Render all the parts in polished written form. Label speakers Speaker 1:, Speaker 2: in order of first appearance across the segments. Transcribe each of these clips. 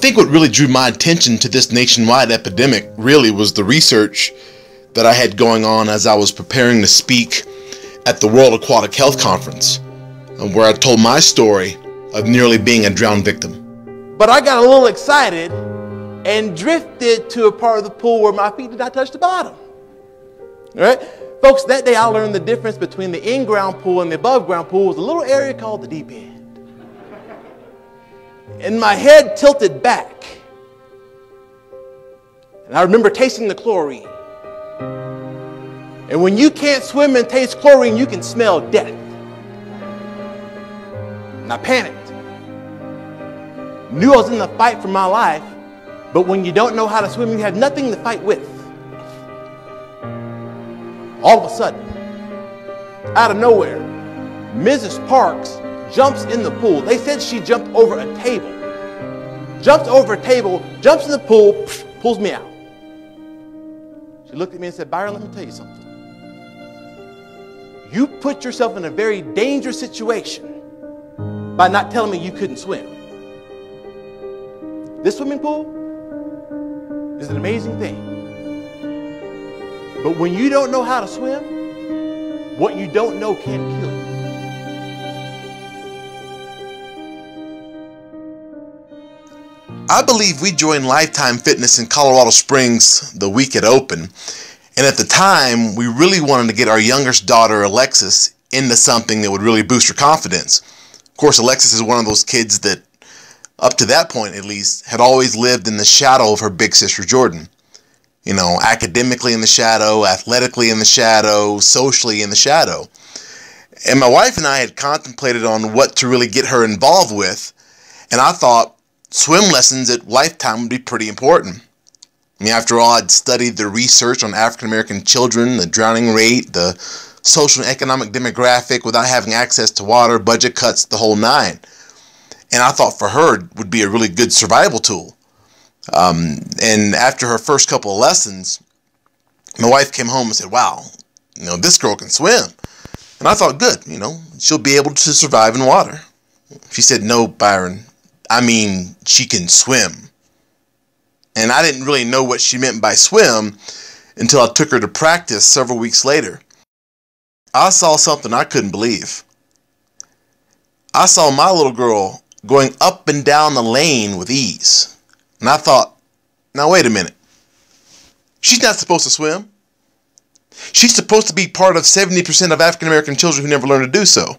Speaker 1: think what really drew my attention to this nationwide epidemic really was the research that I had going on as I was preparing to speak at the World Aquatic Health Conference, where I told my story of nearly being a drowned victim.
Speaker 2: But I got a little excited and drifted to a part of the pool where my feet did not touch the bottom. All right? Folks, that day I learned the difference between the in-ground pool and the above-ground pool was a little area called the deep end. And my head tilted back. And I remember tasting the chlorine. And when you can't swim and taste chlorine, you can smell death. And I panicked. Knew I was in the fight for my life, but when you don't know how to swim, you have nothing to fight with. All of a sudden, out of nowhere, Mrs. Parks jumps in the pool. They said she jumped over a table. Jumps over a table, jumps in the pool, pulls me out. She looked at me and said, "Byron, let me tell you something. You put yourself in a very dangerous situation by not telling me you couldn't swim. This swimming pool is an amazing thing. But when you don't know how to swim, what you don't know can kill you."
Speaker 1: I believe we joined Lifetime Fitness in Colorado Springs the week it opened, and at the time we really wanted to get our youngest daughter Alexis into something that would really boost her confidence. Of course, Alexis is one of those kids that, up to that point at least, had always lived in the shadow of her big sister Jordan. You know, academically in the shadow, athletically in the shadow, socially in the shadow. And my wife and I had contemplated on what to really get her involved with, and I thought swim lessons at Lifetime would be pretty important. I mean, after all, I'd studied the research on African American children, the drowning rate, the social and economic demographic without having access to water, budget cuts, the whole nine. And I thought for her it would be a really good survival tool. And after her first couple of lessons, my wife came home and said, "Wow, you know, this girl can swim." And I thought, good, you know, she'll be able to survive in water. She said, "No, Byron, I mean, she can swim." And I didn't really know what she meant by swim until I took her to practice several weeks later. I saw something I couldn't believe. I saw my little girl going up and down the lane with ease. And I thought, now wait a minute. She's not supposed to swim. She's supposed to be part of 70% of African American children who never learn to do so.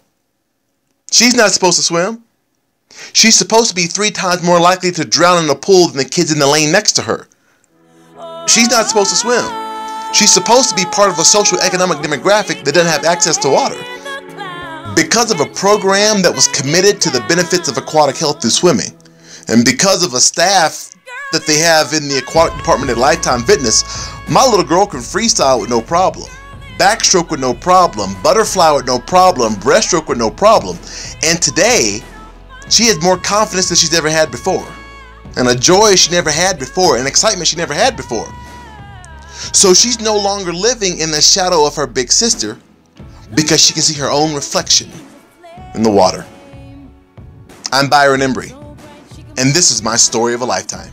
Speaker 1: She's not supposed to swim. She's supposed to be 3 times more likely to drown in a pool than the kids in the lane next to her. She's not supposed to swim. She's supposed to be part of a social economic demographic that doesn't have access to water. Because of a program that was committed to the benefits of aquatic health through swimming, and because of a staff that they have in the aquatic department at Lifetime Fitness, my little girl can freestyle with no problem, backstroke with no problem, butterfly with no problem, breaststroke with no problem. And today, she has more confidence than she's ever had before, and a joy she never had before, and excitement she never had before. So she's no longer living in the shadow of her big sister because she can see her own reflection in the water. I'm Byron Embry, and this is my story of a lifetime.